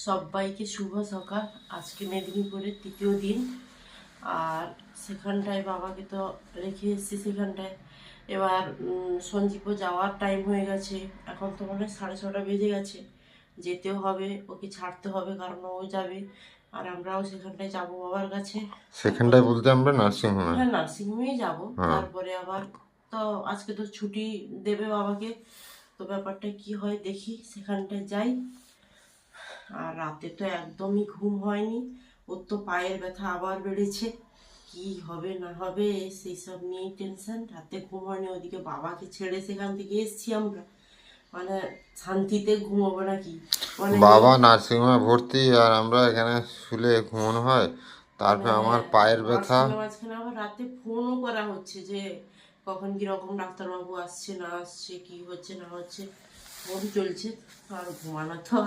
সবাইকে শুভ সকাল। আজকে মেদিনীপুরের তৃতীয় দিন, আর সেখানটায় বাবাকে তো রেখে এসেছি সেখানটায়। এবার সঞ্জীবও যাওয়ার টাইম হয়ে গেছে, এখন তো মনে হয় 6:30 বেজে গেছে। যেতেও হবে, ওকে ছাড়তে হবে, কারণ ও যাবে আর আমরাও সেখানটায় যাবো বাবার কাছে। সেখানটায় বলতে আমরা নার্সিংহোমে। হ্যাঁ, নার্সিংহোমেই যাবো। তারপরে আবার তো আজকে তো ছুটি দেবে বাবাকে, তো ব্যাপারটা কি হয় দেখি, সেখানটায় যাই। আর রাতে তো একদমই ঘুম হয়নি, ওর তো পায়ের ব্যথা আবার বেড়েছে, কি হবে না হবে সেই সব নিয়েই টেনশন। রাতে ঘুম হয়নি, ওদিকে বাবাকে ছেড়ে সেখান থেকে এসছি আমরা, মানে শান্তিতে ঘুমোবো নাকি, মানে বাবা নার্সিংহোমে ভর্তি আর আমরা এখানে শুলে ঘুমানো হয়। তারপরে আমার পায়ের ব্যথা। মাঝখানে মাঝখানে আবার রাতে ফোনও করা হচ্ছে যে কখন কিরকম ডাক্তারবাবু আসছে না আসছে, কি হচ্ছে না হচ্ছে, ফোন চলছে। আর ঘুমানো তো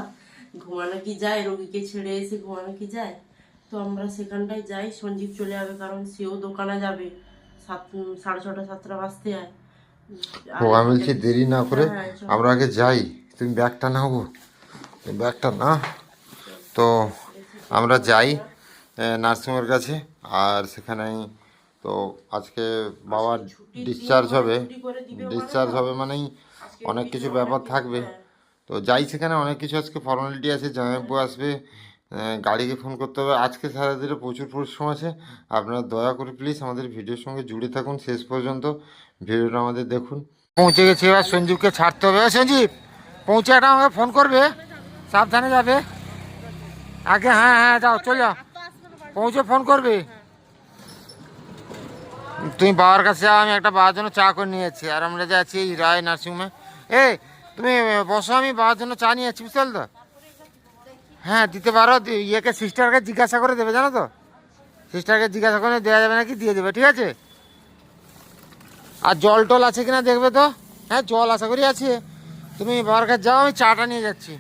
ঘুমানো কি যায়, রোগীকে ছেড়ে এসে ঘুমানো কি যায়। তো আমরা সেখানটায় যাই, সঞ্জীব চলে যাবে কারণ সেও দোকানে যাবে। 6:30 7টা বাজতে যায়। ও আমি বলছি দেরি না করে হ্যাঁ, চল। আমরা আগে যাই। তুমি ব্যাগটা নাও গো, তুমি ব্যাগটা না। তো আমরা যাই নার্সিংহোমের কাছে। আর সেখানে তো আজকে বাবার ডিসচার্জ হবে। ডিসচার্জ হবে মানেই অনেক কিছু ব্যাপার থাকবে। তো যাই সেখানে, অনেক কিছু আজকে ফর্মালিটি আছে, জামাইবাবু আসবে, গাড়িকে ফোন করতে হবে। আজকে সারাদিনে প্রচুর পরিশ্রম আছে। আপনারা দয়া করে প্লিজ আমাদের ভিডিওর সঙ্গে জুড়ে থাকুন শেষ পর্যন্ত, ভিডিওটা আমাদের দেখুন। পৌঁছে গেছি, এবার সঞ্জীবকে ছাড়তে হবে। সঞ্জীব পৌঁছে একটা আমাকে ফোন করবে, সাবধানে যাবে আগে। হ্যাঁ হ্যাঁ যাও, চলে যাও, পৌঁছে ফোন করবে। তুমি বাবার কাছে যাও, আমি একটা বাবার জন্য চা করে নিয়েছি। আর আমরা যাচ্ছি এই রায় নার্সিংহোমে। এই তুমি বসো, আমি বাবার জন্য চা নিয়ে যাচ্ছি, বুঝতে পারলে তো? হ্যাঁ দিতে পারো, ইয়েকে সিস্টারকে জিজ্ঞাসা করে দেবে, জানো তো? সিস্টারকে জিজ্ঞাসা করে দেওয়া যাবে নাকি, দিয়ে দেবে, ঠিক আছে? আর জল টল আছে কিনা দেখবে তো। হ্যাঁ জল আশা করি আছে। তুমি বাবার কাছে যাও, আমি চাটা নিয়ে যাচ্ছি।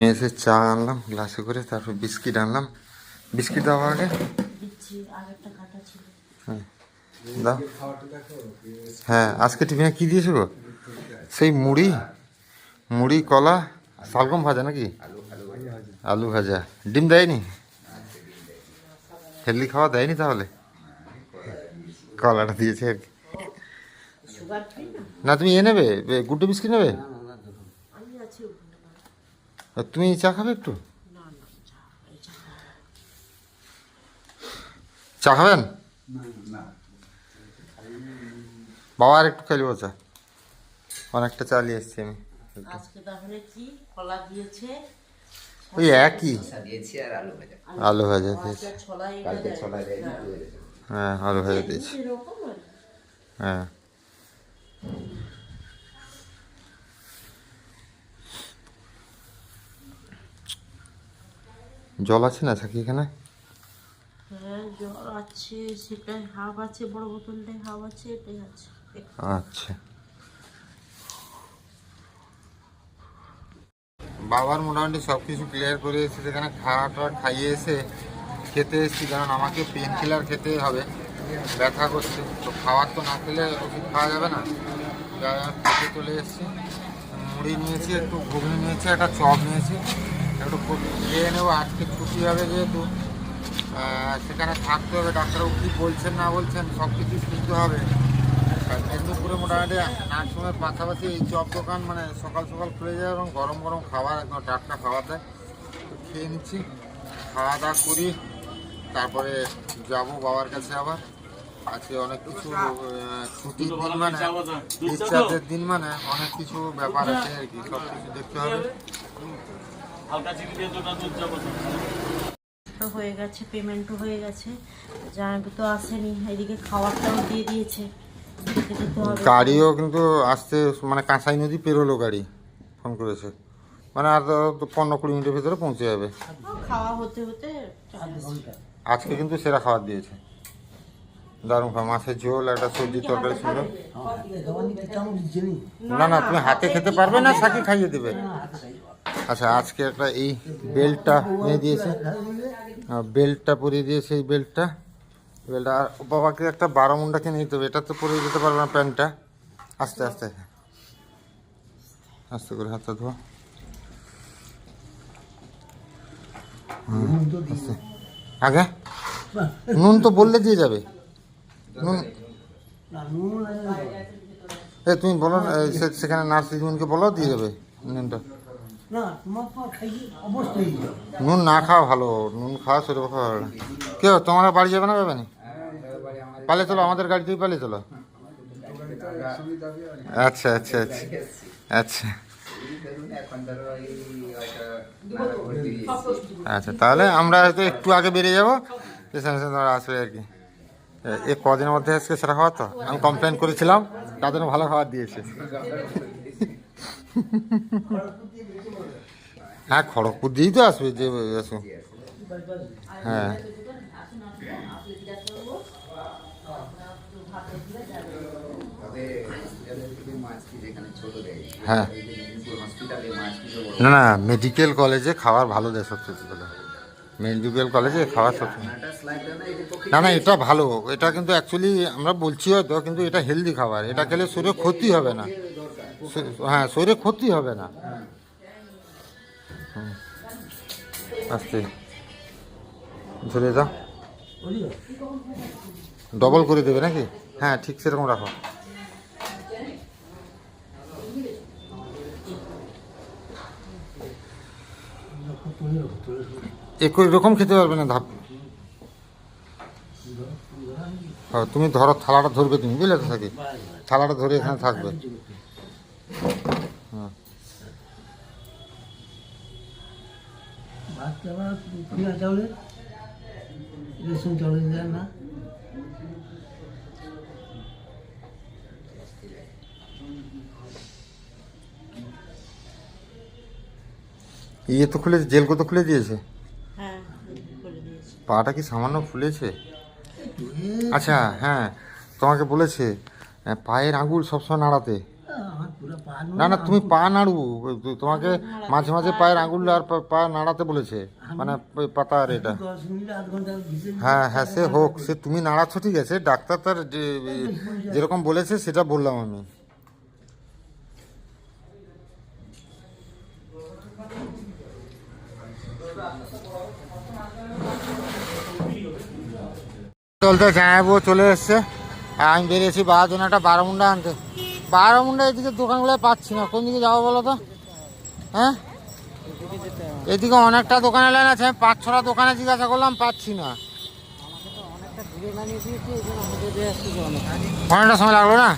এসে চা আনলাম গ্লাসে করে, তারপর বিস্কিট আনলাম। বিস্কিট দাও আগে। দিচ্ছি, আর একটা কাটা ছিল। হ্যাঁ দাও। হ্যাঁ আজকে টিফিনে কী দিয়েছো গো? সেই মুড়ি, মুড়ি কলা শালগম ভাজা নাকি? আলু ভাজা। ডিম দেয়নি? হেলদি খাওয়া দেয়নি তাহলে? কলাটা দিয়েছে আর কি। সুগার ফ্রি না? না তুমি এ নেবে, গুড্ডে বিস্কিট নেবে? আমি আছি ওখানে। আর তুমি চা খাবে একটু? না না, চা এই চা খাবো। চা খাবেন? বাবা আর একটু খেলবো চা, অনেকটা চা নিয়ে এসছি আমি। আজকে তাহলে কি কলা দিয়েছে, ওই একই, দিয়েছি আর আলু ভাজা। আলু ভাজা দিয়েছি। আজকে ছোলাই কালকে ছোলা দেয়নি, হ্যাঁ। দিয়ে দিয়েছে। হ্যাঁ আলু ভাজা দিয়েছি। এরকম আর কি। হ্যাঁ জল আছে না সাকি এখানে? হ্যাঁ জল আছে, সেটাই হাফ আছে, বড় বোতলটাই হাফ আছে, এটাই আছে। আচ্ছা। বাবার মোটামুটি সব কিছু ক্লিয়ার করে এসে সেখানে খাওয়া টাওয়া খাইয়ে এসে খেতে এসেছি, কারণ আমাকে পেন কিলার খেতে হবে, ব্যথা করছে। তো খাবার তো না খেলে ওষুধ খাওয়া যাবে না। যাই হোক খেতে চলে এসেছি। মুড়ি নিয়েছি, একটু ঘুগনি নিয়েছি, একটা চপ নিয়েছি, একটু খেয়ে নেবো। আজকে ছুটি হবে যেহেতু সেখানে থাকতে হবে। ডাক্তারবাবু কী বলছেন না বলছেন সব কিছু শুনতে হবে। আর মেদিনীপুরে মোটামুটি নার্সিংহোমের পাশাপাশি এই চপ দোকান মানে সকাল সকাল খুলে যায় এবং গরম গরম খাবার একদম টাটকা খাবার দেয়। তো খেয়ে নিচ্ছি, খাওয়া দাওয়া করি, তারপরে যাব বাবার কাছে আবার। আজকে অনেক কিছু ছুটির দিন, মানে ডিসচার্জের দিন, মানে অনেক কিছু ব্যাপার আছে আর কি, সব কিছু দেখতে হবে। তো হয়ে গেছে, পেমেন্টও হয়ে গেছে, জামাইবাবু তো আসেনি, এদিকে খাবারটাও দিয়ে দিয়েছে, খেতে যেতে হবে। গাড়িও কিন্তু আসতে, মানে কাঁসাই নদী পেরোলো গাড়ি, ফোন করেছে, মানে আর 15-20 মিনিটের ভিতরে পৌঁছে যাবে। খাওয়া হতে হতে 40। আজকে কিন্তু সেরা খাবার দিয়েছে, দারুণ খাওয়া। মাছের ঝোল, একটা সবজি তরকারি ছিল। না না তুমি হাতে খেতে পারবে না, সাকি খাইয়ে দেবে। আচ্ছা আজকে একটা এই বেল্টটা নিয়ে দিয়েছে, বেল্টটা পরিয়ে দিয়েছে, এই বেল্টটা। আর বাবাকে একটা 12 মুন্ডা কিনে দিতে হবে, এটা তো পরে যেতে পারবে না প্যান্টটা। আস্তে আস্তে আস্তে করে হাতটা ধোয়া। আচ্ছা। আগে নুন তো বললে দিয়ে যাবে নুন তুমি বলো না, সেখানে নার্স দিদিমণিকে বলো দিয়ে যাবে নুনটা। নুন না খাওয়া ভালো, নুন খাওয়া শরীর পক্ষে ভালো না। কেউ তোমরা বাড়ি যাবে না যাবে না? পালে চলো, আমাদের গাড়িতেই পালে চলো। আচ্ছা আচ্ছা আচ্ছা আচ্ছা আচ্ছা, তাহলে আমরা হয়তো একটু আগে বেরিয়ে যাবো, তোমরা আসবে আর কি। এ কদিনের মধ্যে আজকে সেটা খাওয়া তো আমি কমপ্লেন করেছিলাম, তাদের ভালো খাবার দিয়েছে। হ্যাঁ, খড়গপুর দিয়েই তো আসবে যে আসো। হ্যাঁ হ্যাঁ, না না, মেডিকেল কলেজে খাবার ভালো দেয় সবচেয়ে ভালো। মেডিকেল কলেজে খাবার সবচেয়ে না না, এটা ভালো, এটা কিন্তু অ্যাকচুয়ালি আমরা বলছি হয়তো, কিন্তু এটা হেলদি খাবার, এটা খেলে শরীরে ক্ষতি হবে না। হ্যাঁ, শরীরে ক্ষতি হবে না। আস্তে ধরে দাও, ডবল করে দেবে নাকি? হ্যাঁ ঠিক সেরকম রাখো। একই রকম খেতে পারবে না ধাপ। তুমি ধরো, থালাটা ধরবে তুমি, বুঝলে তো থাকি, থালাটা ধরে এখানে থাকবে। হ্যাঁ ইয়ে তো খুলে, জেল তো খুলে দিয়েছে। হ্যাঁ, করে দিয়েছি। পাটা কি সামান্য ফুলেছে? আচ্ছা হ্যাঁ, তোমাকে বলেছে পায়ের আঙুল সবসময় নাড়াতে। না না, তুমি পা নাড়ু, তোমাকে মাঝে মাঝে পায়ের আঙুল আর পা নাড়াতে বলেছে, মানে পাতা আর এটা। হ্যাঁ হ্যাঁ, সে হোক, সে তুমি নাড়াচ্ছ ঠিক আছে, ডাক্তার তার যেরকম বলেছে সেটা বললাম আমি। চলতে জানাবো চলে এসছে, আর আমি বেরিয়েছি বাবার জন্য একটা বারোমুন্ডা আনতে। বারোমুন্ডা এদিকে দোকানগুলো পাচ্ছি না, কোন দিকে যাবো বলো তো? হ্যাঁ, এদিকে অনেকটা দোকানে লাইন আছে, 5-6টা দোকানে জিজ্ঞাসা করলাম, পাচ্ছি না। অনেকটা সময় লাগলো না?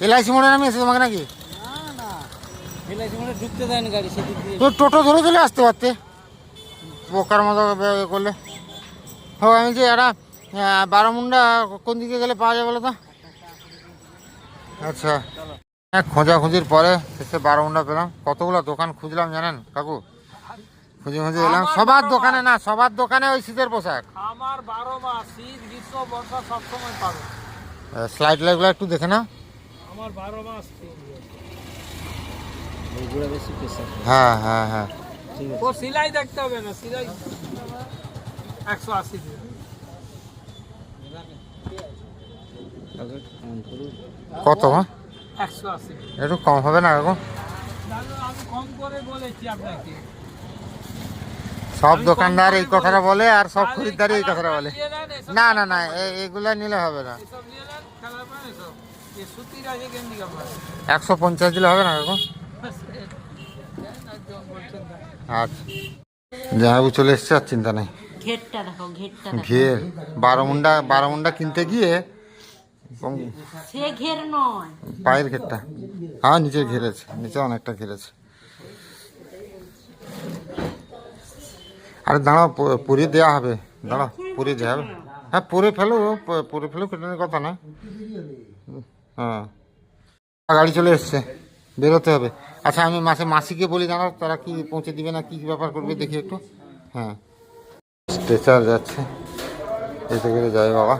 এলআইসি মোড়ে নামিয়েছে তোমাকে নাকি? তো টোটো ধরে চলে আসতে পারতে, বোকার মতো করলে। ও আমি যে একটা বারোমুন্ডা কোন দিকে গেলে পাওয়া যায় বলো তো? আচ্ছা, খোঁজাখুঁজির পরে শেষে বারোমুন্ডা পেলাম। কতগুলো দোকান খুঁজলাম জানেন কাকু, খুঁজে খুঁজে এলাম। সবার দোকানে না, সবার দোকানে ওই শীতের পোশাক। আমার 12 মাস শীত গ্রীষ্ম বর্ষা সব সময় পাবে। স্লাইড লাইটগুলো একটু দেখে না। আমার 12 মাস হ্যাঁ হ্যাঁ হ্যাঁ, ও সিলাই দেখতে হবে না, সিলাই 180 দিন। কত? 180 একটু কম হবে না কাকু? জানো, আমি কম করে বলেছি আপনাকে। সব দোকানদার এই কথাটা বলে, আর সব খরিদ্দারই এই কথাটা বলে। না না না, এগুলা নিলে হবে না। 150 দিলে হবে না কাকু? আচ্ছা, জামাইবু চলে এসছে, আর চিন্তা নেই। ঘেরটা দেখো, ঘেরটা দেখো। ঘের বারোমুন্ডা কিনতে গিয়ে সে ঘের নয়, পায়ের ঘেরটা। হ্যাঁ, নিচে ঘেরেছে, নিচে অনেকটা ঘেরেছে। আরে দাঁড়াও, পুড়িয়ে দেওয়া হবে, দাঁড়াও পুড়িয়ে দেওয়া হবে। হ্যাঁ, পুড়ে ফেলো, কেটানোর কথা না। হ্যাঁ, গাড়ি চলে এসছে, বেরোতে হবে। আচ্ছা, আমি মাসিকে বলি, দাঁড়াও, তারা কি পৌঁছে দিবে না, কি ব্যাপার করবে দেখি একটু। হ্যাঁ, স্ট্রেচার যাচ্ছে, এসে গেলে যাবে বাবা।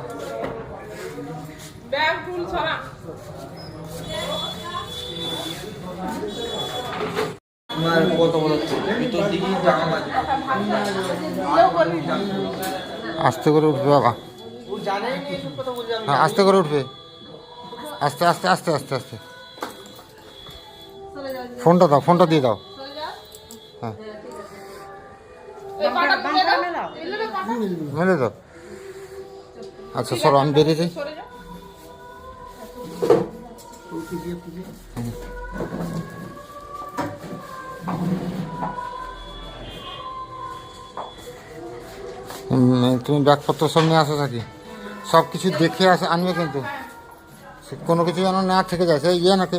আস্তে করে উঠবে বাবা, হ্যাঁ আস্তে করে উঠবে, আস্তে আস্তে আস্তে আস্তে আস্তে। ফোনটা দাও, ফোনটা দিয়ে দাও। হ্যাঁ মেলে তো আচ্ছা সরো আমি বেরিয়ে যাই। তুমি ব্যাগপত্র সব নিয়ে আসো থাকি, সব কিছু দেখে আনবে কিন্তু কোনো কিছু যেন না থেকে যায়। সেই ইয়ে নাকি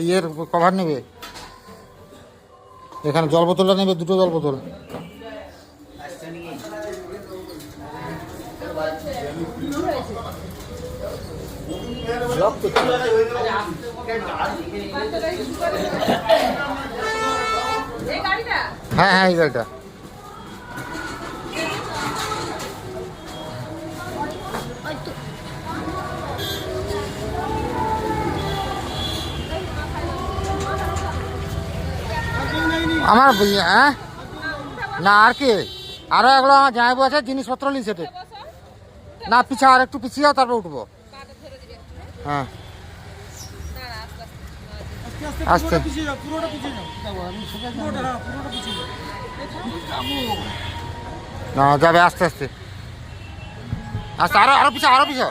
ইয়ের কভার নেবে, এখানে জল বোতলটা নেবে, 2টো জল বোতল। হ্যাঁ হ্যাঁ এই গাড়িটা। আমার হ্যাঁ না আর কি আরো এগুলো আমার জামাইবু আছে, জিনিসপত্র নিই সেটে না পিছা আর একটু পিছিয়ে যাও তারপর উঠবো। হ্যাঁ আস্তে না যাবে আস্তে আস্তে আস্তে আরো আরো পিছা আরো পিছা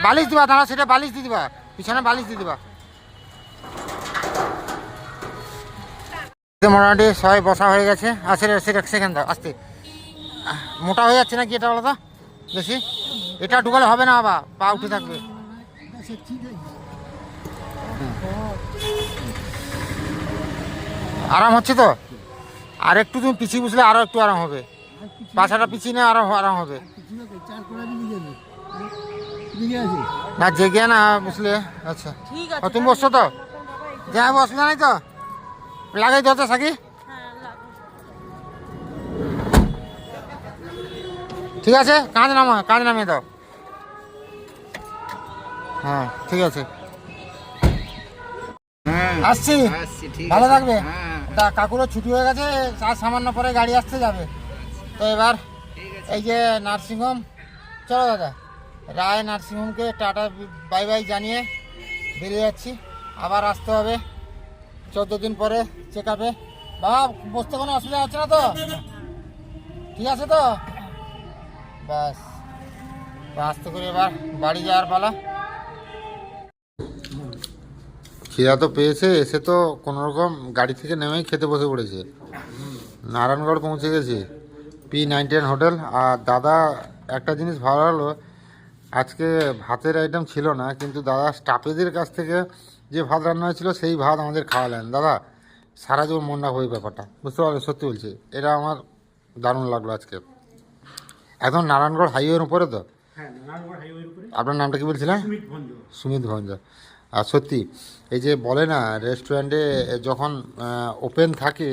বালিশ দিবা, দাঁড়া সেটা বালিশ দিয়ে দিবা, পিছনে বালিশ দিয়ে দিবা। মোটামুটি সবাই বসা হয়ে গেছে। আর সেটা সেখান দাও আস্তে, মোটা হয়ে যাচ্ছে নাকি এটা বলো তো বেশি, এটা ঢুকালে হবে না, বাবা পা উঠে থাকবে। আরাম হচ্ছে তো, আর একটু তুমি পিছিয়ে বুঝলে আরো একটু আরাম হবে, পাছাটা পিছিয়ে নিয়ে আরো আরাম হবে না জেগে না বুঝলে। আচ্ছা তুমি বসছো তো, যাই অসুবিধা নাই তো, লাগাই দাও তো সাকি। ঠিক আছে কাঁধ নামিয়ে দাও। হ্যাঁ ঠিক আছে আসছি, ভালো থাকবে। তা কাকুরও ছুটি হয়ে গেছে, আর সামান্য পরে গাড়ি আসতে যাবে। তো এবার এই যে নার্সিংহোম, চলো দাদা রায় নার্সিংহোমকে টাটা বাই বাই জানিয়ে বেরিয়ে যাচ্ছি। আবার আসতে হবে 14 দিন পরে চেক আপে। বাবা বসতে কোনো অসুবিধা হচ্ছে না তো, ঠিক আছে তো? ব্যাস আস্তে করে এবার বাড়ি যাওয়ার পালা। খিদা তো পেয়েছে, এসে তো কোনোরকম গাড়ি থেকে নেমেই খেতে বসে পড়েছে। নারায়ণগড় পৌঁছে গেছি, P99 হোটেল। আর দাদা একটা জিনিস ভালো হলো, আজকে ভাতের আইটেম ছিল না, কিন্তু দাদা স্টাফেদের কাছ থেকে যে ভাত রান্না হয়েছিল সেই ভাত আমাদের খাওয়ালেন। দাদা সারা জীবন মন রাখবো এই ব্যাপারটা, বুঝতে পারলেন? সত্যি বলছি, এটা আমার দারুণ লাগলো আজকে। একদম নারায়ণগড় হাইওয়ের উপরে তো। আপনার নামটা কি বলছিলেন? সুমিত ভঞ্জ। আর সত্যি এই যে বলে না রেস্টুরেন্টে যখন ওপেন থাকে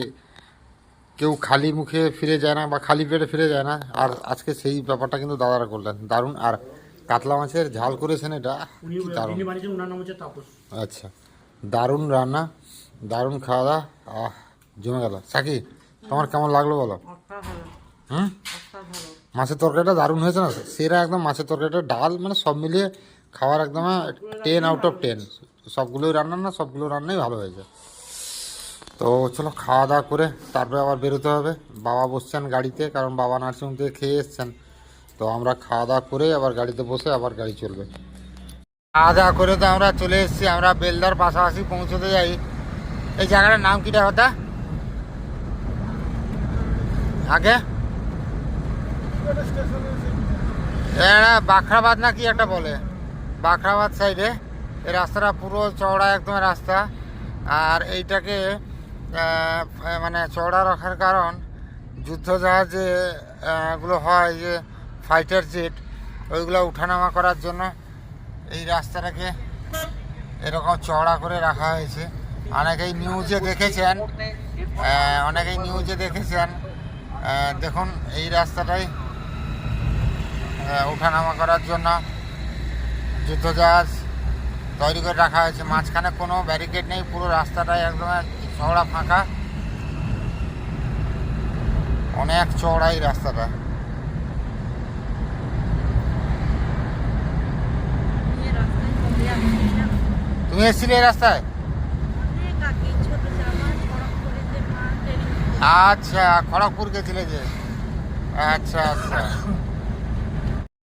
কেউ খালি মুখে ফিরে যায় না বা খালি পেটে ফিরে যায় না, আর আজকে সেই ব্যাপারটা কিন্তু দাদারা করলেন দারুণ। আর কাতলা মাছের ঝাল করেছেন, এটা দারুণ। আচ্ছা দারুণ রান্না, দারুণ খাওয়া দাওয়া, জমে গেল। সাকি তোমার কেমন লাগলো বলো? হুম মাছের তরকারিটা দারুণ হয়েছে না, সেরা একদম। মাছের তরকারিটা ডাল মানে সব মিলিয়ে খাওয়ার একদম 10 আউট অফ 10। সবগুলোই রান্না না, সবগুলো রান্নাই ভালো হয়েছে। তো চলো খাওয়া দাওয়া করে তারপরে আবার বেরোতে হবে। বাবা বসছেন গাড়িতে, কারণ বাবা নার্সিংহোম থেকে খেয়ে এসছেন। তো আমরা খাওয়া দাওয়া করে আবার গাড়িতে বসে আবার গাড়ি চলবে। খাওয়া দাওয়া করে তো আমরা চলে এসেছি, আমরা বেলদার পাশাপাশি পৌঁছতে যাই। এই জায়গাটার নাম কিটা হতা আগে? বাখরাবাদ না কি একটা বলে, বাখরাবাদ সাইডে। এই রাস্তাটা পুরো চওড়া একদম রাস্তা। আর এইটাকে মানে চওড়া রাখার কারণ যুদ্ধজাহাজে গুলো হয় যে ফাইটার জেট, ওইগুলো উঠানামা করার জন্য এই রাস্তাটাকে এরকম চওড়া করে রাখা হয়েছে। অনেকেই নিউজে দেখেছেন, দেখুন এই রাস্তাটাই ওঠানামা করার জন্য যুদ্ধজাহাজ তৈরি করে রাখা হয়েছে। মাঝখানে কোনো ব্যারিকেড নেই, পুরো রাস্তাটাই একদম চওড়া ফাঁকা, অনেক চওড়া এই রাস্তাটা। তুমি এসেছিলে এই রাস্তায়? আচ্ছা, খড়গপুর গেছিলে যে? আচ্ছা আচ্ছা।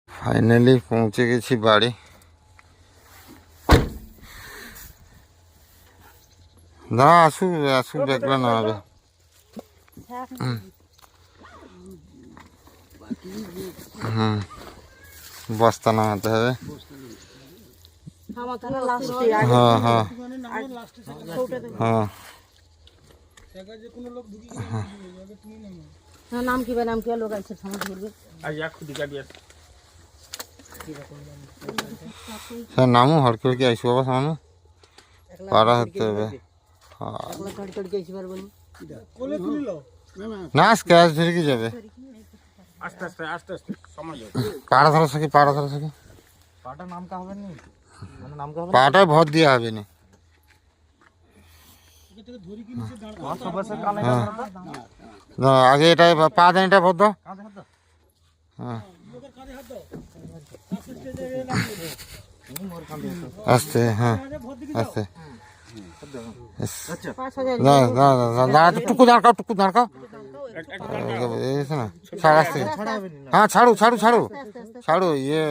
ফাইনালি পৌঁছে গেছি বাড়ি। না, আসুক আসুক, দেখলে না হবে। হুম, বস্তা নামাতে হবে। হ্যাঁ হ্যাঁ হ্যাঁ। নাম কি নাম কি লোক আছে সমাজ বলবে স্যার নামও হড়কে কি আইসু বাবা সামনে পারা হতে হবে। না, স্ক্র্যাচ ধরে কি যাবে? আস্তে আস্তে আস্তে আস্তে সময় যাবে। পাড়া ধরা থাকি, পাড়া ধরা থাকি, পাটা নামকা হবে না, মানে নামকা হবে পাটায় ভর দেওয়া হবে না। হ্যাঁ। না, আগে এটা পা দেন, এটা ভর দাও। হ্যাঁ, আস্তে, হ্যাঁ আস্তে। না না না, দাঁড়া, টুকু দাঁড়াও, টুকু দাঁড়াও। না, ছাড়, আসতে। হ্যাঁ, ছাড়ু ছাড়ু ছাড়ু ছাড়ু, ইয়ে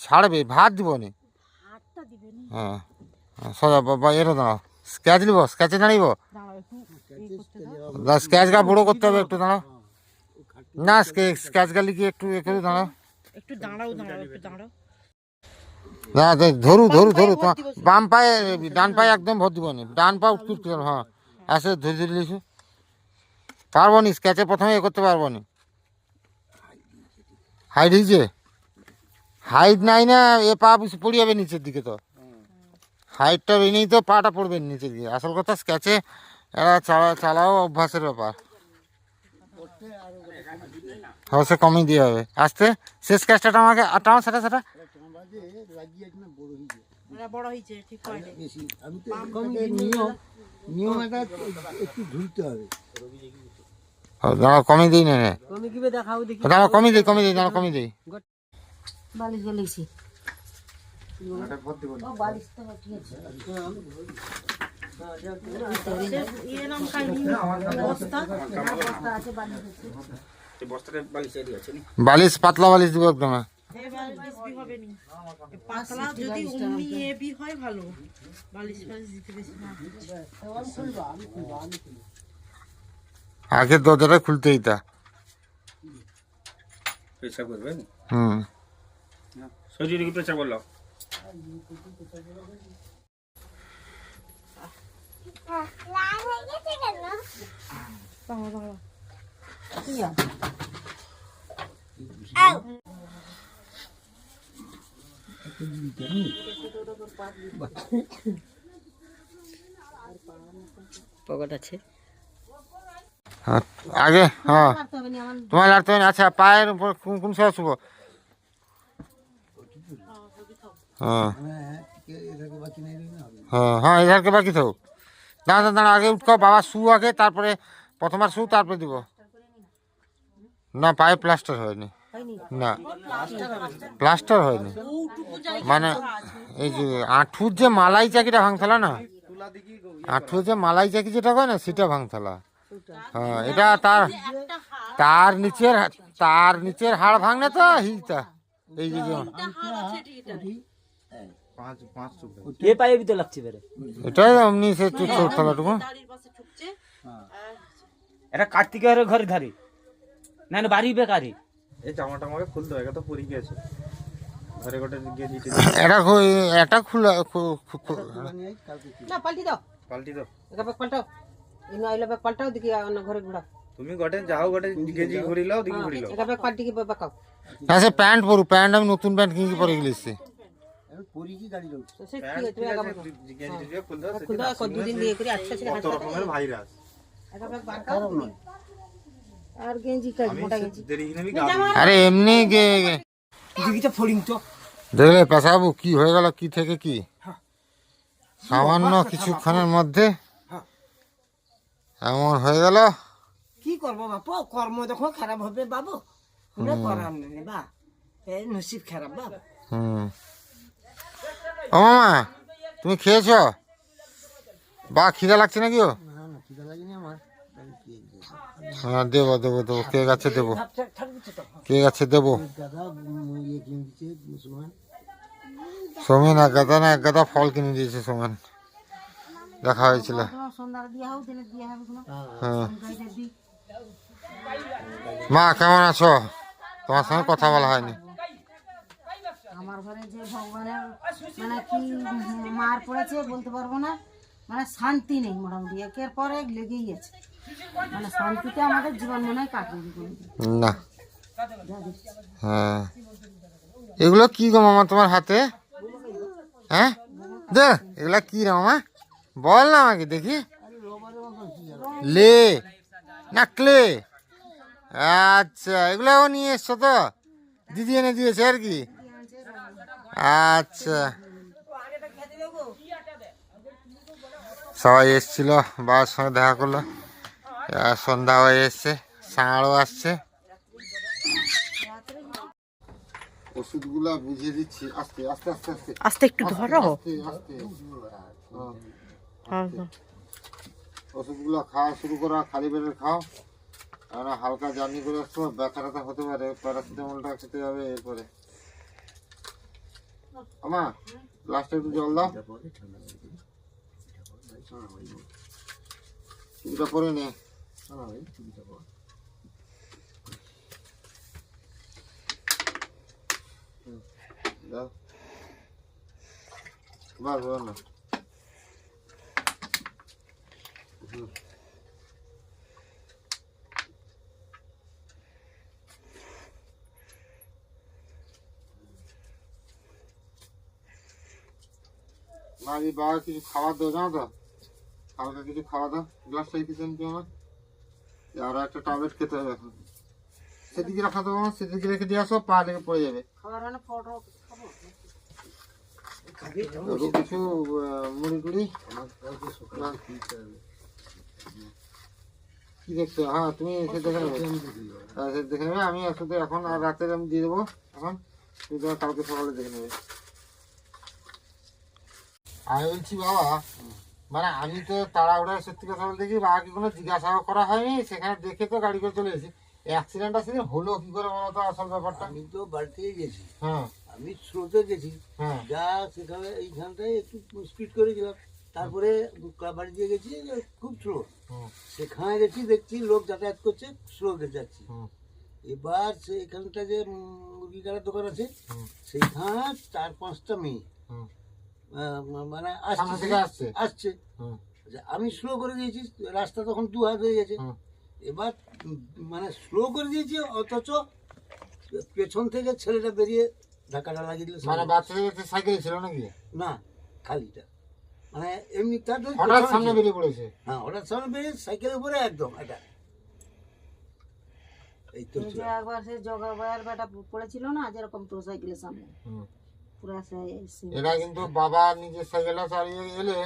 ছাড়বে, ভাত দিব নি। হ্যাঁ, সোজা বাবা, এরও দাঁড়াও। স্ক্যাচ নিব, স্ক্যাচে দাঁড়িব। স্ক্যাচ গা বড়ো করতে হবে, একটু দাঁড়াও। না, স্ক্যাচ গালি কি একটু এ করে দাঁড়াও। একটু দাঁড়াও দাঁড়াও একটু দাঁড়াও। না, ধরু ধরু ধরু, বাম পায়ে, ডান পায়ে একদম ভর দিব নি, ডান পা উঠকুট। হ্যাঁ, আসে, ধরে ধরে লিখু। পারবো নি, স্ক্যাচে প্রথমে এ করতে পারবো নি। হাইট হয়েছে? হাইট নাই না, এ পা পড়ে যাবে নিচের দিকে। তো হাইটটা নেই তো পাটা পড়বে নিচের দিকে। আসল কথা, স্ক্যাচে এরা চালাও অভ্যাসের ব্যাপার। হ্যাঁ, সে কমিয়ে দিয়ে হবে আস্তে। শেষ স্ক্যাচটা আমাকে আটাও, সেটা সেটা বড় হয়েছে, ঠিক হয়নি। দাঁড়াও, কমিয়ে দিই না, দেখাও দেখি দাঁড়াও, কমিয়ে দিই, কমিয়ে দিই, দাঁড়াও, কমিয়ে দিই। বালিশ গেলেছি বালিশ তো ঠিক আছে। ইয়ে নাম খাইনি, বস্তা। বস্তা আছে, বালিশ আছে। এই বস্তাটা বালিশ এরি আছে নি। বালিশ, পাতলা বালিশ দিব একদম। এবার ডিসবি হবে নি, পাতলা যদি অমনি এবি হয় ভালো। বালিশ বালিশ দিতে বেশি না। আগে দরজাটা খুলতেই তা। পেশা করবেন? হুম, শরীরে কি পেশা করলো? পকেট আছে হ্যাঁ, আগে, হ্যাঁ পারতে হবে না আমার তোমার লাড়তে হবে না। আচ্ছা, পায়ের উপর কোন সময় শুভ? হ্যাঁ হ্যাঁ হ্যাঁ, এধারকে বাকি থাকুক। দাঁড়া দাঁড়া, আগে উঠো বাবা, শু আগে, তারপরে প্রথমবার শু, তারপরে দিব। না, পায়ে প্লাস্টার হয়নি। না, প্লাস্টার হয়নি, মানে এই যে আঁঠুর যে মালাই চাকিটা ভাঙতলা না, আঁঠুর যে মালাই চাকি যেটা হয় না, সেটা ভাঙতলা। হ্যাঁ, এটা তার নিচের হাড় ভাঙনে তো হিলতা। এই যে এ পায়ে ভিতর লাগছে বেরে। এটাই অমনি সে ছোট খেলাটুকু। দাড়ির পাশে ঠুকছে। এটা কার্তিকের ঘরে ধারে না, না বাড়ি বেকারি। এই জামাটা আমাকে খুলতে হয়, এটা তো পরি গেছে। ঘরে গোটে গিয়ে দিতে এটা খোলা না পাল্টি দাও, পাল্টি দাও। এটা ব্যাগ পাল্টাও, ইনো আইলো ব্যাগ পাল্টাও দেখি না ঘরে ঘুরা। তুমি গটে যাও, গটে গেঞ্জি ঘুরিলাও, দিকে ঘুরিলাও। এটা ব্যাগ পাল্টি কি বাকাও। না, সে প্যান্ট পরু, প্যান্ট আমি নতুন প্যান্ট কিনে পরে গেছি। তো সে ঠিক আছে, তুমি আগা বাকাও। গেঞ্জি দিয়ে খুলতে হয়, খুদা কত দিন দিয়ে করে আচ্ছা ছিল কত রকমের ভাইরাস। এটা ব্যাগ বাকাও। আর গেঞ্জি কাজ মোটা গেঞ্জি দেরি হিনেবি গাবি। আরে এমনি দিদিটা ফড়িং তো দেখলে পেশাবু কি হয়ে গেল, কি থেকে কি সামান্য কিছুক্ষণের মধ্যে এমন হয়ে গেল। কি করবো বাপু, কর্ম যখন খারাপ হবে বাবু, কোনো করার নেই বা, এই নসিব খারাপ বাবু। হুম, ও মামা, তুমি খেয়েছো? বা খিদা লাগছে নাকি? ও হ্যাঁ দেবো দেবো দেবো, কে গাছে দেবো, ছাড় দিচ্ছে তো কে গাছে দেবো। সোমেন এক গাদা না এক গাদা ফল কিনে দিয়েছে সোমেন, দেখা হয়েছিল। সন্ধ্যা দিয়া হোক দিনে দিয়া হবে কোনো হ্যাঁ গাইতে দি মা কেমন আছো? তোমার সঙ্গে কথা বলা হয়নি। আমার ঘরে যে ভগবানের মানে কি মার পড়েছে বলতে পারবো না, মানে শান্তি নেই মোটামুটি একের পর এক লেগেই আছে, মানে শান্তিতে আমাদের জীবন মনে হয় কাটিয়ে দিতে না হ্যাঁ, এগুলো কি গো মামা তোমার হাতে? হ্যাঁ দে, এগুলা কি রে মামা, বল না আমাকে দেখি। লে না ক্লে, আচ্ছা এগুলাও নিয়ে এসছো তো, দিদি এনে দিয়েছে আর কি। আচ্ছা সবাই এসছিল, বাবার সঙ্গে দেখা করলো, আর সন্ধ্যা হয়ে এসছে, সাঁড়ও আসছে। ওষুধগুলা বুঝিয়ে দিচ্ছি, আস্তে আস্তে আস্তে আস্তে আস্তে একটু ধরো। আস্তে আস্তে ওষুধগুলো খাওয়া শুরু করো, খালি পেটে খাও, আর হালকা জার্নি করে আসছো, ব্যথা ট্যাথা হতে পারে, প্যারাসিটামলটা খেতে হবে। এরপরে আমা লাস্টে একটু জল দাও, চুপিটা পরে নে। দাও বাস বলো না। মাঝি বাবা কিছু খাবার দাও, জানো তো, হালকা কিছু খাওয়া দাও, গ্লাসটা দিতেছেন কি আমার, আর একটা ট্যাবলেট খেতে হবে এখন। সেদিকে রাখা দেবো, সেদিকে রেখে দিয়ে আসো, পা লেগে পড়ে যাবে। খাবার মানে ফটো কিছু মুড়ি টুড়ি কি দেখছো? হ্যাঁ তুমি এসে দেখে নেবে, সে দেখে নেবে, আমি শুধু এখন আর রাতে আমি দিয়ে দেবো, এখন তুমি তোমার কালকে সকালে দেখে নেবে। আমি বলছি বাবা, মানে আমি তো তাড়াহুড়ায় সত্যি কথা বলতে কি বাবাকে কোনো জিজ্ঞাসাও করা হয়নি, সেখানে দেখে তো গাড়ি করে চলে এসেছি। অ্যাক্সিডেন্টটা সেদিন হলো কি করে বলো তো আসল ব্যাপারটা? আমি তো বাড়িতেই গেছি, হ্যাঁ আমি স্রোতে গেছি, হ্যাঁ যা সেখানে এইখানটায় একটু স্পিড করেছিলাম, তারপরে বাড়ি দিয়ে গেছি খুব স্লো, হুম সেখানে গেছি দেখছি লোক যাতায়াত করছে, স্লো যাচ্ছি। হুম এবার এখানটা যে মুরগি কাটার দোকান আছে, হুম সেইখানে 4-5টা মেয়ে হুম মানে সামনে থেকে আসছে। আসছে। হুম আচ্ছা, আমি স্লো করে দিয়েছি, রাস্তা তখন 2 হাত হয়ে গেছে। হুম এবার মানে স্লো করে দিয়েছি, অথচ পেছন থেকে ছেলেটা বেরিয়ে ধাক্কাটা লাগিয়ে দিল। মানে বাচ্চাদের সাইকেল ছিল নাকি? না, খালিটা, মানে এমনি তার হঠাৎ সামনে বেরিয়ে পড়েছে। হ্যাঁ, হঠাৎ সামনে বেরিয়ে সাইকেলের উপরে একদম এটা এই তো এই যে একবার সে জগা বয়ার বেটা পড়েছিল না যেরকম তোর সাইকেলের সামনে হুম পুরো এটা কিন্তু বাবা নিজের সাইকেলটা চালিয়ে এলে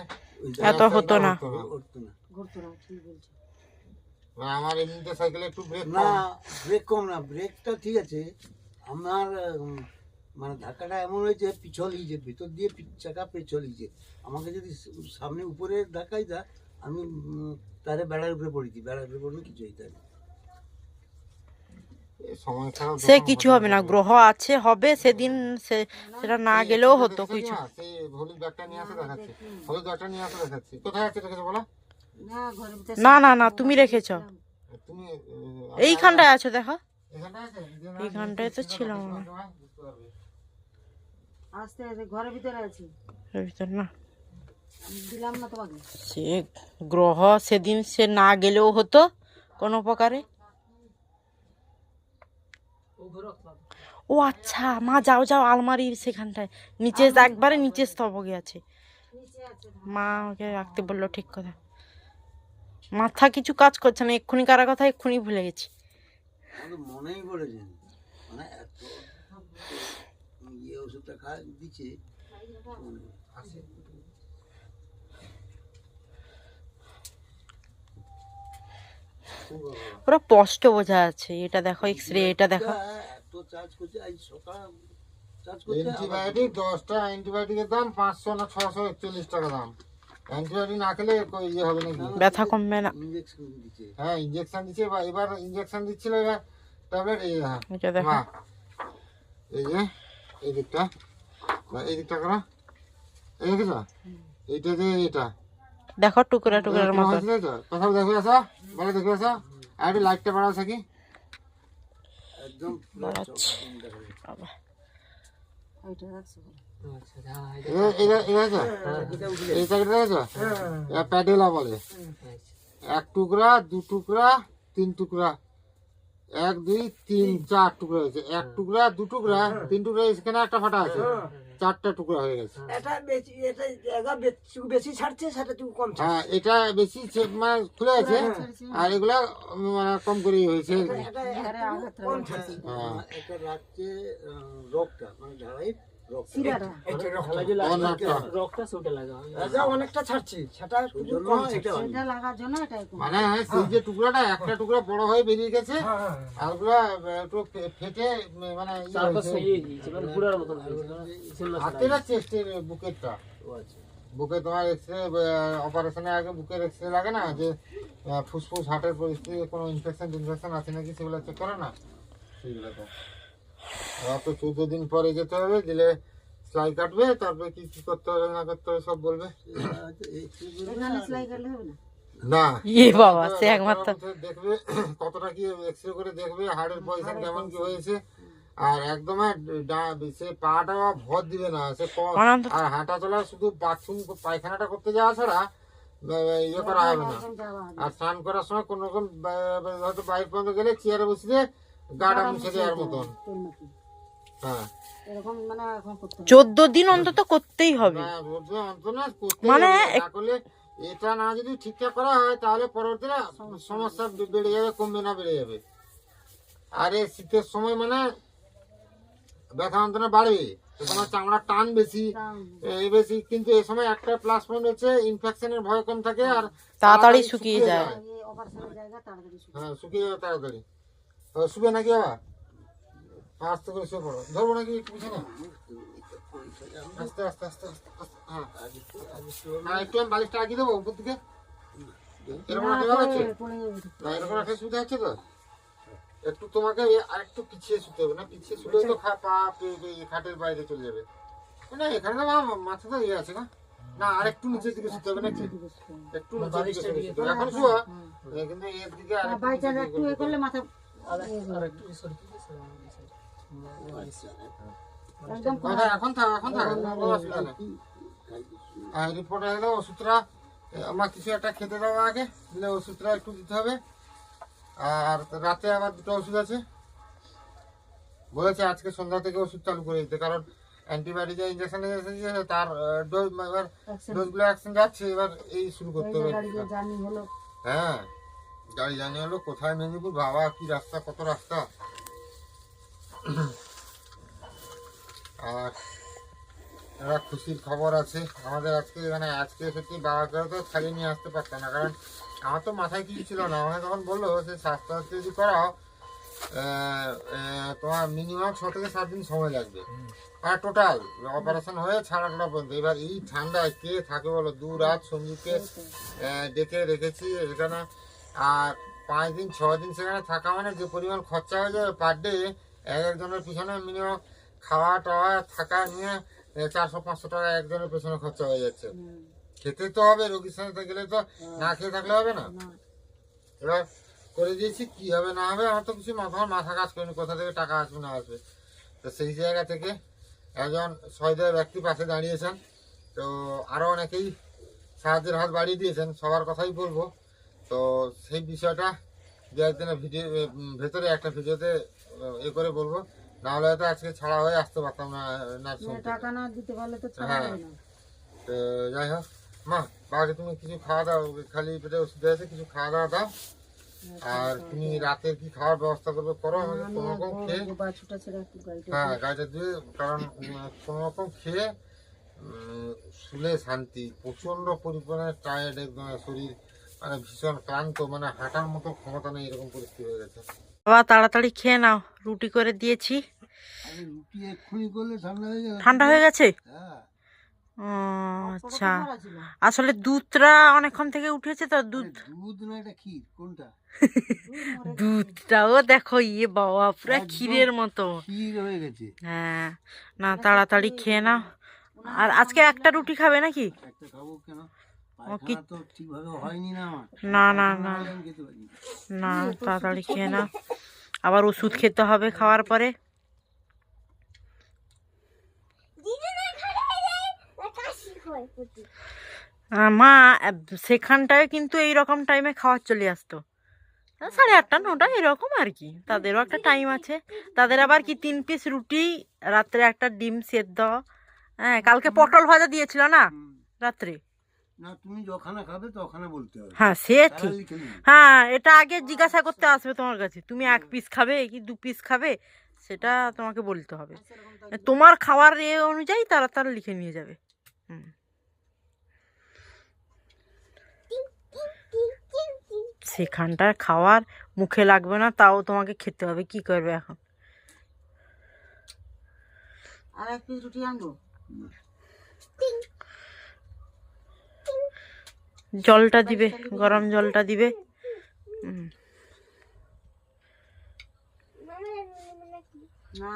এত হতো না। উঠতো না। ঘুরতো না, ঠিক বলছো। মানে আমার এমনিতে সাইকেলে একটু ব্রেক না, ব্রেক কম না, ব্রেকটা ঠিক আছে। আমার মানে ধাক্কাটা এমন হয়েছে, পিছলিয়েছে, ভেতর দিয়ে চাকা পেছলিয়েছে। আমাকে যদি সামনে উপরে ধাক্কাই দা, আমি তারে বেড়ার উপরে পড়েছি, বেড়ার উপরে পড়লে কিছু হইতে না। সময় খারাপ সে কিছু হবে না, গ্রহ আছে হবে, সেদিন সেটা না গেলেও হতো কিছু। সেই হলুদ ব্যাগটা নিয়ে আসে দেখাচ্ছি, হলুদ ব্যাগটা নিয়ে আসে দেখাচ্ছি। কোথায় আছে রেখেছো বলো? না ঘরের ভিতরে না না না, তুমি রেখেছো তুমি এইখানটায় আছো, দেখো এখানটায় আছে? এইখানটায় তো ছিল না, বুঝতে পারবে। আসতে ঘরের ভিতরে আছি, এর ভিতর না। দিলাম না তোমাকে। সে গ্রহ সেদিন সে না গেলেও হতো কোনো প্রকারে। ও আচ্ছা, মা যাও যাও, আলমারির সেখানটায় নিচে, একবারে নিচে স্তবকে আছে। মা আমাকে রাখতে বললো, ঠিক কথা। মাথা কিছু কাজ করছে না, এক্ষুনি কারা কথা এক্ষুনি ভুলে গেছি। আমাকে মনেই পড়েছে, মানে এত ওষুধটা দিচ্ছে। পুরো স্পষ্ট বোঝা যাচ্ছে। এটা দেখো, এক্সরে, এটা দেখো। এত চার্জ করছে, আজ সকাল চার্জ করছে। অ্যান্টিবায়োটিক 10টা অ্যান্টিবায়োটিকের দাম 500 না 641 টাকা দাম। অ্যান্টিবায়োটিক না খেলে ইয়ে হবে নাকি? ব্যথা কমবে না। ইঞ্জেকশন দিচ্ছে। হ্যাঁ ইঞ্জেকশন দিচ্ছে, এবার ইঞ্জেকশন দিচ্ছিল, এবার ট্যাবলেট। এই হ্যাঁ এটা দেখো। মা, এই যে এই দিকটা বা এই দিকটা করো, এই দেখেছো এইটা যে এটা দেখো টুকরা টুকরার মতো। কোথাও দেখবে আসা, বলে দেখবে আসা, আর একটু লাইটটা বাড়াও থাকি। একদম বাড়াচ্ছি। ওইটা রাখছো বলো। এই প্যাকেটটা দেখেছো, প্যাডেলা বলে। 1 টুকরা 2 টুকরা 3 টুকরা, 1 2 3 4 টুকরা হয়েছে। 1 টুকরা 2 টুকরা 3 টুকরা, এখানে একটা ফাটা আছে, 4টা টুকরা হয়ে গেছে। এটা বেশি, এটা জায়গা বেশি ছাড়ছে, সেটা তুই কম ছাড়ছে। হ্যাঁ এটা বেশি মানে খুলে আছে, আর এগুলা মানে কম করে হয়েছে। এবারে আঘাত কম ছাড়ছে। হ্যাঁ এটা রাখছে রোগটা, মানে ধারাবাহিক রোগ। শিরাটা এটা এটা অনেকটা ছাড়ছে, সেটা একটু কম ছাড়ছে। এটা লাগার জন্য এটাই কম। মানে সেই যে টুকরাটা, একটা টুকরা বড় হয়ে বেরিয়ে গেছে, আর ওগুলা একটু ফেটে মানে হাতের চেস্টের বুকেরটা, বুকে তোমার এক্সরে, অপারেশনের আগে বুকের এক্সরে লাগে না, যে ফুসফুস হার্টের পরিস্থিতি কোনো ইনফেকশন আছে নাকি সেগুলো চেক করে না, সেইগুলো তো। তো 14 দিন পরে যেতে হবে, দিলে সেলাই কাটবে, তারপরে কি কি করতে হবে না করতে হবে সব বলবে। এখানে সেলাই করলে হবে না? না বাবা, সে একমাত্র দেখবে কতটা কি এক্সরে করে দেখবে, হাড়ের পজিশন কেমন কি হয়েছে, আর একদম সে পাটা ভর দিবে না, সে আর হাঁটা চলা শুধু বাথরুম পায়খানাটা করতে যাওয়া ছাড়া ইয়ে করা হবে না। আর স্নান করার সময় কোন রকম হয়তো বাইরে পর্যন্ত গেলে চেয়ারে বসে গাটা মুছে দেওয়ার মতন। হ্যাঁ এরকম মানে এখন করতে হবে। 14 দিন অন্তত করতেই হবে। না, বলতে অন্তত না, করতে মানে হবে। না করলে এটা না যদি ঠিকঠাক করা হয়, তাহলে পরবর্তীতে সমস্যা বেড়ে যাবে, কমবে না বেড়ে যাবে। আর এই শীতের সময় মানে ব্যথা যন্ত্রণা বাড়বে, তোমার চামড়ার টান বেশি, এই বেশি। কিন্তু এই সময় একটা প্লাস পয়েন্ট হচ্ছে ইনফেকশনের ভয় কম থাকে, আর তাড়াতাড়ি শুকিয়ে যায়। এই অপারেশনের জায়গা তাড়াতাড়ি শুরু। হ্যাঁ শুকিয়ে যাবে তাড়াতাড়ি। শুবে নাকি বাবা? আস্তে করে শুয়ে পড়ো, ধরবো নাকি একটু পিছনে, আস্তে আস্তে আস্তে আস্তে আস্তে। হ্যাঁ আর একটু আমি বালিশটা আগিয়ে দেবো উপর দিকে, এরকম রাখলে ভালো হচ্ছে পড়ে যাবে। না? এরকম রাখলে সুবিধা হচ্ছে তো? একটু তোমাকে আরেকটু পিছিয়ে শুতে হবে, না পিছিয়ে শুলে তো পা খাটের বাইরে চলে যাবে। না এখানে তো মাথা তো ইয়ে আছে না, না আরেকটু নিচের দিকে শুতে হবে নাকি, একটু নিচের দিকে শুতে হবে। এখন শুয়া কিন্তু এর দিকে আর বাই চান্স একটু এ করলে মাথা একদম এখন থাক, এখন থাক, কোনো অসুবিধা নেই। আর রিপোর্ট আসলে ওষুধটা আমার কিছু একটা খেতে দেওয়া আগে, দিলে ওষুধটা একটু দিতে হবে। আর রাতে আবার 2টা ওষুধ আছে, বলেছে আজকে সন্ধ্যা থেকে ওষুধ চালু করে দিতে, কারণ অ্যান্টিবায়োটিক যে ইঞ্জেকশন এসেছে তার ডোজ, এবার ডোজগুলো অ্যাকশন যাচ্ছে, এবার এই শুরু করতে হবে। গাড়ি দিয়ে জার্নি হলো। হ্যাঁ গাড়ি জানি হলো, কোথায় মেদিনীপুর, বাবা কি রাস্তা, কত রাস্তা। আর একটা খুশির খবর আছে আমাদের আজকে, মানে আজকে সত্যি বাবাকে তো ছাড়িয়ে নিয়ে আসতে পারতাম না, কারণ আমার তো মাথায় কিছু ছিল না। আমাকে তখন বললো সে স্বাস্থ্য যদি করাও তোমার মিনিমাম 6 থেকে 7 দিন সময় লাগবে, আর টোটাল অপারেশন হয়ে ছাড়া পর্যন্ত। এবার এই ঠান্ডায় কে থাকে বলো, 2 রাত সঞ্জীবকে ডেকে রেখেছি এখানে, আর 5 দিন 6 দিন সেখানে থাকা মানে যে পরিমাণ খরচা হয়ে যাবে পার ডে, একজনের পিছনে মিনিমাম খাওয়া টাওয়া থাকা নিয়ে 400-500 টাকা একজনের পেছনে খরচা হয়ে যাচ্ছে। খেতে তো হবে, রোগীর সাথে গেলে তো না খেয়ে থাকলে হবে না। এবার করে দিয়েছি, কি হবে না হবে আমার তো কিছু মাথা কাজ করেনি, কোথা থেকে টাকা আসবে না আসবে। তো সেই জায়গা থেকে একজন সহৃদয় ব্যক্তি পাশে দাঁড়িয়েছেন, তো আরও অনেকেই সাহায্যের হাত বাড়িয়ে দিয়েছেন, সবার কথাই বলবো। তো সেই বিষয়টা দু একদিনের ভিডিও ভেতরে একটা ভিডিওতে এ করে বলবো, নাহলে হয়তো আজকে ছাড়া হয়ে আসতে পারতাম না নার্সিং। টাকা না দিতে পারলে তো ছাড়া হ্যাঁ হবে না। তো যাই হোক মা, বাবাকে তুমি কিছু খাওয়া দাও, খালি পেটে ওষুধ আছে, কিছু খাওয়া দাওয়া দাও। আর তুমি রাতে কি খাওয়ার ব্যবস্থা করবে করো, আমাকে কোনো রকম খেয়ে, বাছুটা ছেড়ে একটু গাড়িটা হ্যাঁ গাড়িটা দিয়ে, কারণ কোনো রকম খেয়ে শুলে শান্তি। প্রচন্ড পরিমাণে টায়ার্ড, একদম শরীর মানে ভীষণ ক্লান্ত, মানে হাঁটার মতো ক্ষমতা নেই, এরকম পরিস্থিতি হয়ে গেছে। বাবা তাড়াতাড়ি খেয়ে নাও, রুটি করে দিয়েছি। রুটি এক্ষুনি করলে ঠান্ডা হয়ে যাবে। ঠান্ডা হয়ে গেছে? হ্যাঁ ও আচ্ছা, আসলে দুধটা অনেকক্ষণ থেকে উঠেছে তো দুধ। দুধ না, এটা ক্ষীর। কোনটা? দুধটাও দেখো ইয়ে বাবা পুরো ক্ষীরের মতো। ক্ষীর হয়ে গেছে। হ্যাঁ, না তাড়াতাড়ি খেয়ে নাও। আর আজকে একটা রুটি খাবে নাকি? একটা খাবো কেন? পায়খানা তো ঠিকভাবে হয়নি না আমার। না না না আমি খেতে পারি না। না, তাড়াতাড়ি খেয়ে নাও, আবার ওষুধ খেতে হবে খাওয়ার পরে। মা সেখানটায় কিন্তু এইরকম টাইমে খাওয়ার চলে আসতো, 8:30 9টা এরকম আর কি। তাদেরও একটা টাইম আছে। তাদের আবার কি 3 পিস রুটি, রাত্রে একটা ডিম সেদ্ধ। হ্যাঁ, কালকে পটল ভাজা দিয়েছিল না রাত্রে। না, তুমি যখানে খাবে তখানে বলতে হবে। হ্যাঁ সে তারা ঠিক। লিখে নিবে। হ্যাঁ, এটা আগে জিজ্ঞাসা করতে আসবে তোমার কাছে, তুমি 1 পিস খাবে কি 2 পিস খাবে, সেটা তোমাকে বলতে হবে। তোমার খাওয়ার অনুযায়ী তারা তারা লিখে নিয়ে যাবে। হুম, সেখানটার খাওয়ার মুখে লাগবে না, তাও তোমাকে খেতে হবে, কি করবে এখন। আর 1 পিস রুটি আনবো। জলটা দিবে, গরম জলটা দিবে। হুম, না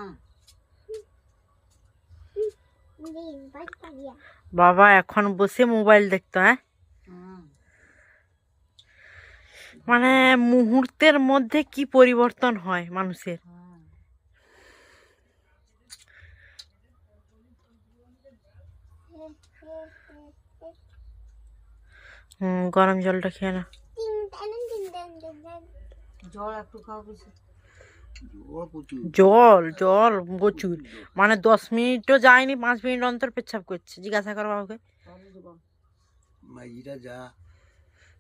বাবা এখন বসে মোবাইল দেখতো। হ্যাঁ, হুম। মানে মুহূর্তের মধ্যে কি পরিবর্তন হয় মানুষের। গরম জলটা খেয়ে না। জল একটু খাও বেশি। ও প্রচুর। জল জল প্রচুর, মানে 10 মিনিটও যায়নি, 5 মিনিট অন্তর পেচ্ছাপ করছে। জিজ্ঞাসা করো বাবুকে। মাইজিরা যা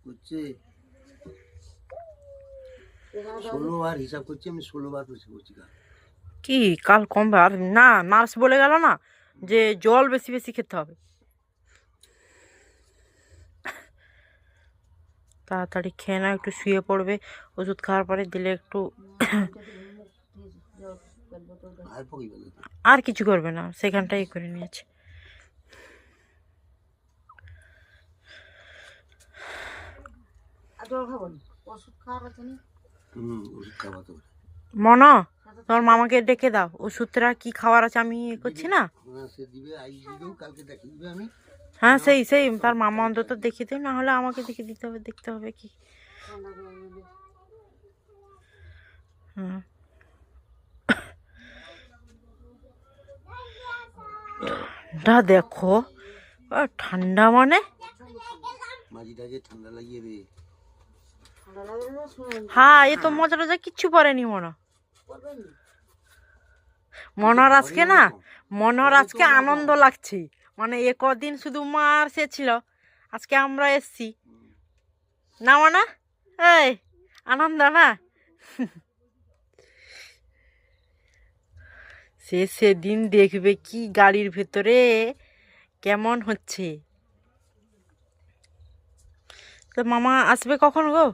করছে 16 বার হিসাব করছি আমি, 16 বার পেশা করছি। কি কাল কম আর না, নার্স বলে গেল না যে জল বেশি বেশি খেতে হবে। তাড়াতাড়ি খেয়ে না, একটু শুয়ে পড়বে। ওষুধ খাওয়ার পরে দিলে একটু আর পকি বলে আর কিছু করবে না, সেখানটাই করে নিয়েছে। আর জল খাবো না, ওষুধ খাওয়ার আছে না। ওষুধ খাওয়াতে হবে। মনো, তোর মামাকে ডেকে দাও, ওষুধটা কি খাওয়ার আছে আমি করছি না। সে দিবে, আই দিবেও, কালকে দেখিয়ে দিবে আমি। হ্যাঁ সেই সেই তার মামা অন্তত দেখিয়ে দেবে, না হলে আমাকে দেখে দিতে হবে, দেখতে হবে কি। হুম, দেখো ঠান্ডা মানে। মাঝিটাকে ঠান্ডা লাগিয়ে রে। হ্যাঁ, এ তো মজা টজা কিচ্ছু পড়েনি মনার আজকে না, মনার আজকে আনন্দ লাগছে। মানে এ কদিন শুধু মা আর সে ছিল, আজকে আমরা এসছি না মানা, এই আনন্দ না। সে সেদিন দেখবে কি গাড়ির ভেতরে কেমন হচ্ছে। তো মামা আসবে কখন গো?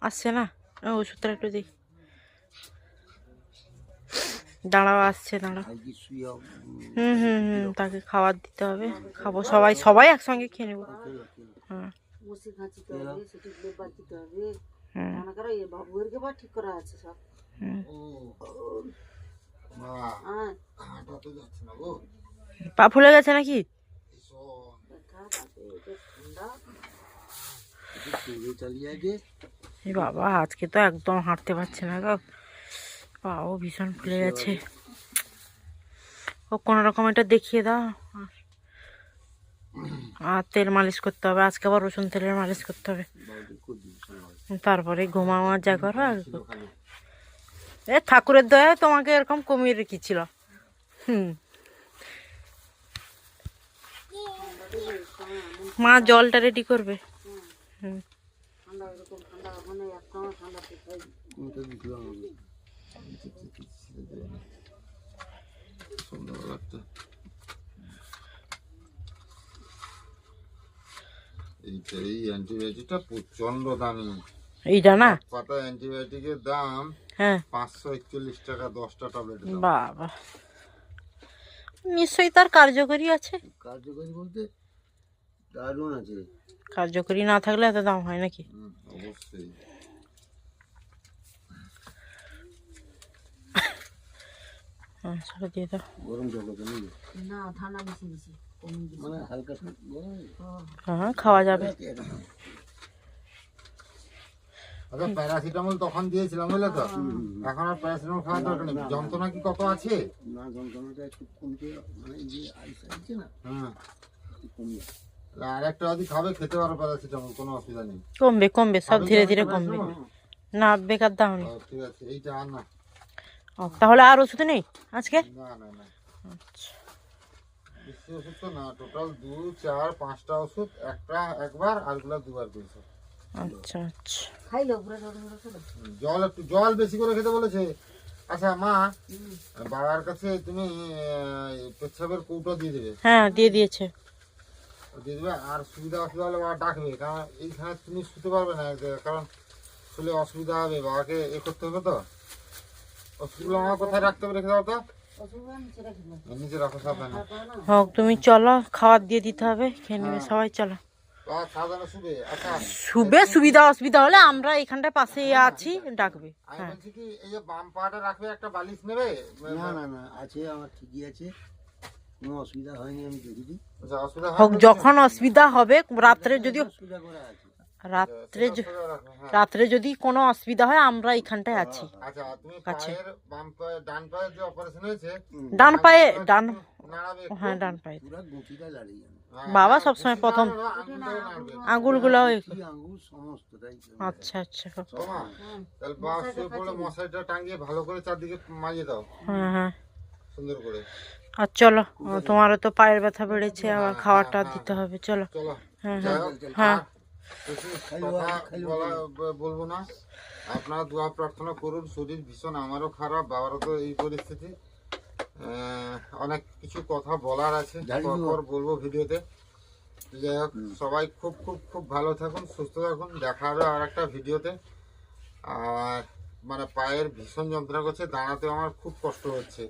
আসছে না, ওষুধটা একটু দিই। দাঁড়াও, আসছে, দাঁড়াও। তাকে খাবার দিতে হবে, খাবো সবাই সবাই একসঙ্গে খেয়ে নেবো। হ্যাঁ বসে খাঁচিতে হবে, সেটি বাঁচিতে হবে। মনে করো এ বাবুদেরকে বা ঠিক করা আছে সব। হ্যাঁ, পা ফুলে গেছে নাকি? বাবা আজকে তো একদম হাঁটতে পারছে না গো, পাও ভীষণ ফুলে গেছে। ও কোনো রকম এটা দেখিয়ে দাও। আর তেল মালিশ করতে হবে, আজকে আবার রসুন তেলের মালিশ করতে হবে। তারপরে ঘুমাবার যা করো আর এ ঠাকুরের দয়ায় তোমাকে এরকম কমিয়ে রেখেছিল। মা জলটা রেডি করবে। ঠান্ডা এরকম ঠান্ডা মানে একদম ঠান্ডা ঠিক হয়। এই অ্যান্টিবায়োটিকটা প্রচন্ড দামি। এইটা না, পাতা অ্যান্টিবায়োটিকের দাম হ্যাঁ 541 টাকা 10টা ট্যাবলেট। বাবা নিশ্চয়ই তার কার্যকরী আছে। কার্যকরী বলতে দারুণ আছে। কার্যকরী না থাকলে এত দাম হয় নাকি? অবশ্যই। সেটা দিয়ে দাও। গরম জল হতো নাকি? না ঠান্ডা বেশি বেশি কম বেশি। মানে হালকা গরম। হ্যাঁ খাওয়া যাবে। আচ্ছা প্যারাসিটামল তখন দিয়েছিলাম বুঝলে তো, এখন আর প্যারাসিটামল খাওয়ার দরকার নেই। যন্ত্রণা কি কত আছে? না যন্ত্রণাটা একটু কমছে, মানে এই যে আইস আছে না হ্যাঁ, একটু কমে। আর একটা যদি খাবে খেতে পারো প্যারাসিটামল, কোনো অসুবিধা নেই। কমবে কমবে, সব খাবে ধীরে কি ধীরে প্যারাসিটামল? কমবে। না বেকার দাও নি। ঠিক আছে, এইটা আর না। তাহলে আর ওষুধ নেই আজকে? না না না, আচ্ছা বেশি ওষুধ তো না, টোটাল 2, 4, 5টা ওষুধ, একটা একবার আর গুলা দুবার করেছে। আচ্ছা আচ্ছা। খাইলো পুরো জল খেলো। জল বেশি করে খেতে বলেছে। আচ্ছা মা, বাবার কাছে তুমি পেচ্ছাপের কৌটো দিয়ে দেবে, হ্যাঁ দিয়ে দিয়েছে। দিয়ে দেবে। আর সুবিধা অসুবিধা হলে বাবা ডাকবে, কারণ এইখানে তুমি শুতে পারবে না, কারণ শুলে অসুবিধা হবে, বাবাকে করতে হবে তো। ওষুধগুলো আমার কোথায় রাখতে হবে, রেখে দাও তো। অসুবিধা নিচে রাখি না। নিচে রাখো সাবধানে। হোক তুমি চলো, খাবার দিয়ে দিতে হবে, খেয়ে নেবে সবাই, চলো। বাবা সাবধানে শুবে। আচ্ছা শুবে, সুবিধা অসুবিধা হলে আমরা এখানটায় পাশে আছি, ডাকবে। আমি হ্যাঁ বলছি কি, এই যে বাম পাটা রাখবে, একটা বালিশ নেবে। না না না, আছে আমার ঠিকই আছে, কোনো অসুবিধা হয়নি, আমি দেখেছি। আচ্ছা অসুবিধা হোক, হবে যখন অসুবিধা হবে রাত্রে, যদি অসুবিধা করা আছে। রাত্রে যদি কোনো অসুবিধা হয় আমরা এখানটায় আছি। আচ্ছা তুমি আচ্ছা। পায়ের ডান পায়ের যে অপারেশন হয়েছে, ডান পায়ে, ডান, নাড়াবে একটু। হ্যাঁ ডান পায়ে। পুরা গুটিটা দাঁড়িয়ে যাবে, হ্যাঁ, বাবা না, সবসময় বেশি প্রথম নাড়াবে না, আঙুলটাও নাড়বে। আঙুলগুলো কি আঙ্গুল সমস্তটাই। আচ্ছা আচ্ছা। ও মা, তাহলে বাবা শুয়ে পড়লে মশারিটা টাঙিয়ে ভালো করে চারদিকে মারিয়ে দাও হ্যাঁ হ্যাঁ। সুন্দর করে। আর চলো, তোমারও তো পায়ের ব্যথা বেড়েছে, আবার খাওয়াটা দিতে হবে, চলো। চলো হ্যাঁ যাই হ্যাঁ হোক, হ্যাঁ। বেশি বলবো না, আপনারা দোয়া প্রার্থনা করুন। শরীর ভীষণ আমারও খারাপ, বাবারও তো এই পরিস্থিতি। অনেক কিছু কথা বলার আছে, পর বলবো ভিডিওতে। যাই হোক, সবাই খুব খুব খুব ভালো থাকুন, সুস্থ থাকুন, দেখা হবে আর একটা ভিডিওতে। আর মানে পায়ের ভীষণ যন্ত্রণা করছে, দাঁড়াতে আমার খুব কষ্ট হচ্ছে।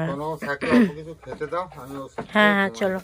কোনো থাকলে অল্প কিছু খেতে দাও, আমি ওষুধ হ্যাঁ হ্যাঁ চলো।